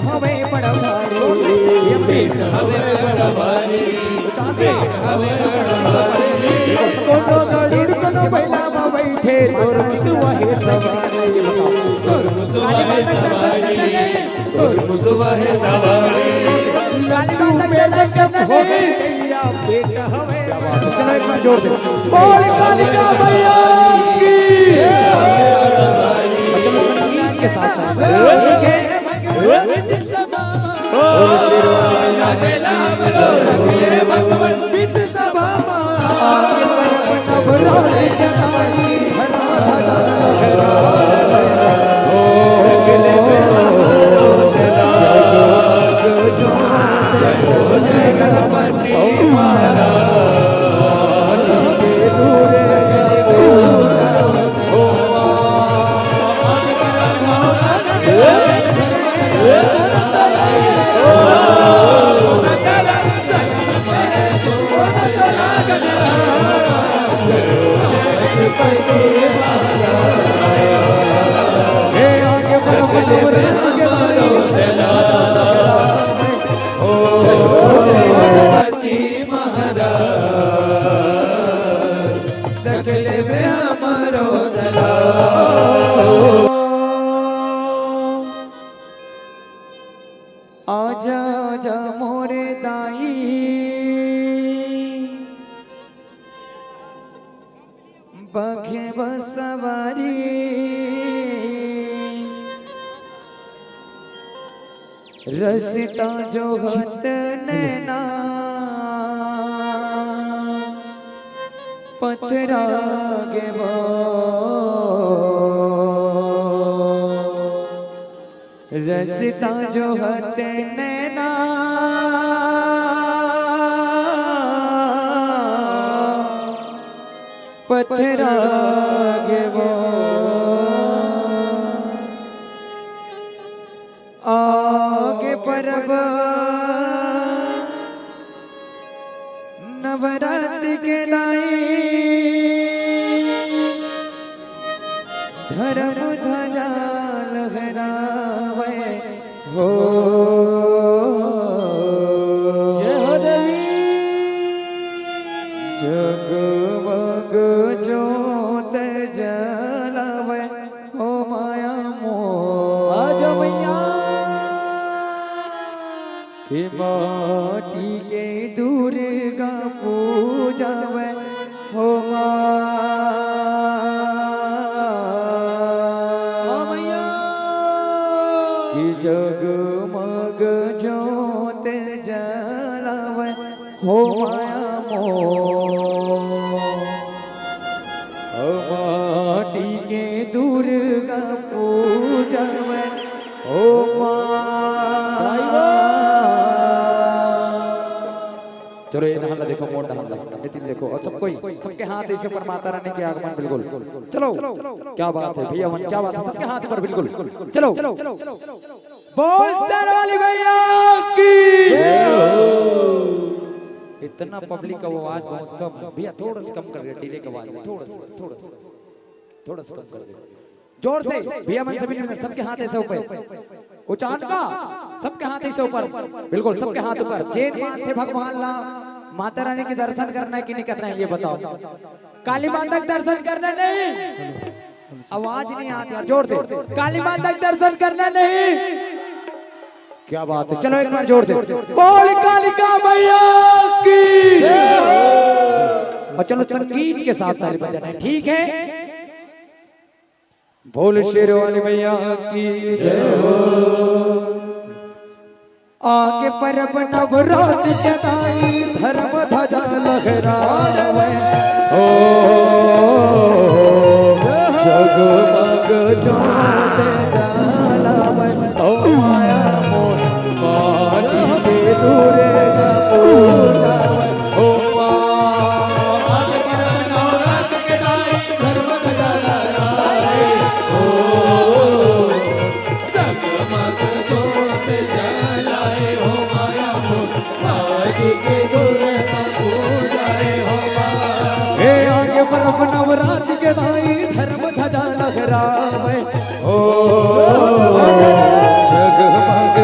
हवे बड़ा भारी ये पेट हवे बड़ा भारी पेट हवे बड़ा भारी कोनो गरुड़ कोनो बैला में बैठे तोर मुसवा है सवारी तोर मुसवा है सवारी तोर मुसवा है सवारी लाली माता जब हो गई या पेट हवे चलो एक बार जोर दे बोल कालिका मैया की चलो संगीत के साथ आजा आजा मोरे दाई बखे बसवारी रसता जो हत नैना पथरा गे रसता जो हत नैना पथरा गे आगे परब नवरात्रि के लाई धर्म ध्वजा लहरावे हो जगमग ज्योत जलावे हो माया मोह आजा मैया कि माटी के दुर्गा पूजावे हो मैया कि जगमग ज्योत जलावे हो माया माटी के दुर्गा पूजा में ओ चलो ये हल्ला देखो मोटा हल्ला नितिन देखो और सब कोई सबके हाथ ऐसे पर माता रानी के आगमन बिल्कुल चलो क्या बात है भैया क्या बात है सबके हाथ पर बिल्कुल चलो बोल वाली भैया की इतना पब्लिक का आवाज बहुत कम भैया थोड़ा सा कम कर दे डिले का आवाज थोड़ा सा कम कर दे जोर से भैया मन सभी सबके हाथ ऐसे ऊपर वो चांद का सबके हाथ ऐसे ऊपर बिल्कुल सबके हाथ ऊपर जेठ माथे भगवान ला माता रानी के दर्शन करना है कि नहीं करना है ये बताओ काली माता के दर्शन करना नहीं आवाज नहीं आती यार जोर से काली माता के दर्शन करना नहीं क्या बात है चलो एक बार जोर से बोल कालिका मैया की और चलो संगीत के साथ ताली बजाना है ठीक है बोल शेरवाली मैया की जय हो आगे परब नवरात्रि के दाई धर्म ध्वजा लहरावे हो जगमग ज्योत जलावे ओ माया दुर्गा पूजा ओ नवरात्र के दाई धर्म ध्वजा लहरावे हो जगमग ज्योत जलाए हो माया माटी के दुर्गा पूजा हो हे आगे परब नवरात्र के दाई धर्म ध्वजा लहरावे हो जगमग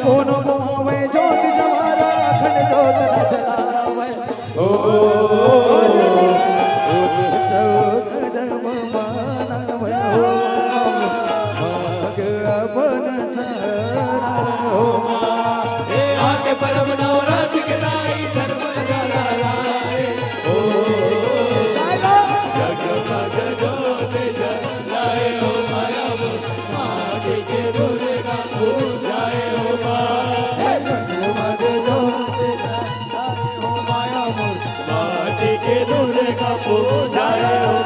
कोनो मोवे ज्योत जवारा खंड ज्योत न जलावे ओ सब जम मानवे हो भाग अपन सरो हे आके परम नवरात्र के दाई धर्म जला लाए ओ जगमग ज्योत जलाए ओ माया माटी के दुर्गा पूजाए ओ माटी के दुर्गा पूजाए हो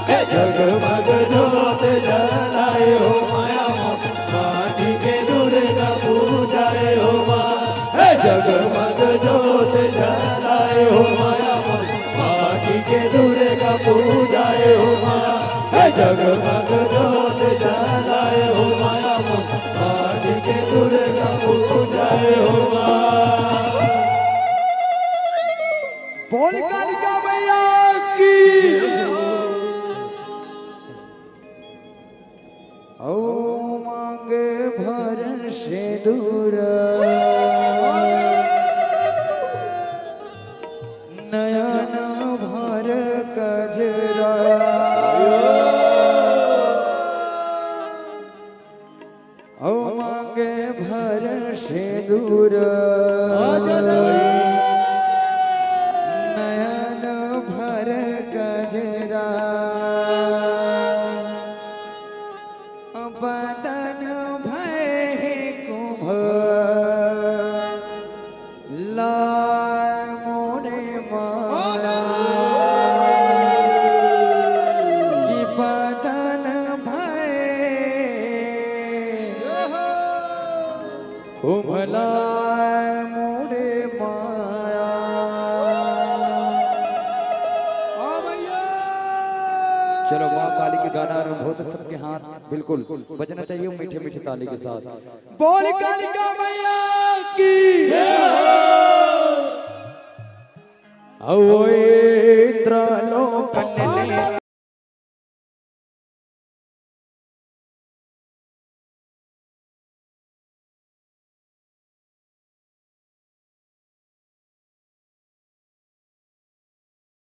हे जगमग ज्योत जलाए हो माया माटी के दुर्गा पूजाए हो हे जगमग ज्योत जलाए हो माया माटी के दुर्गा पूजाए हो हे जगमग ज्योत जलाए हो माया माटी के दुर्गा जय हो माँ। बोल कालिका मैया की ओ मांगे भर से दूर नयन भर कजरा ओ मांगे भर से दूर नयन भर कजरा बदन भय कुंभ लाल मोरे माला की बदन भय कुंभ लाल मोरे माया। चलो माँ काली के गाना आरंभ होता सबके हाथ बिल्कुल बजना चाहिए मीठे मीठे ताली के साथ। बोल कालिका मैया की जय हो।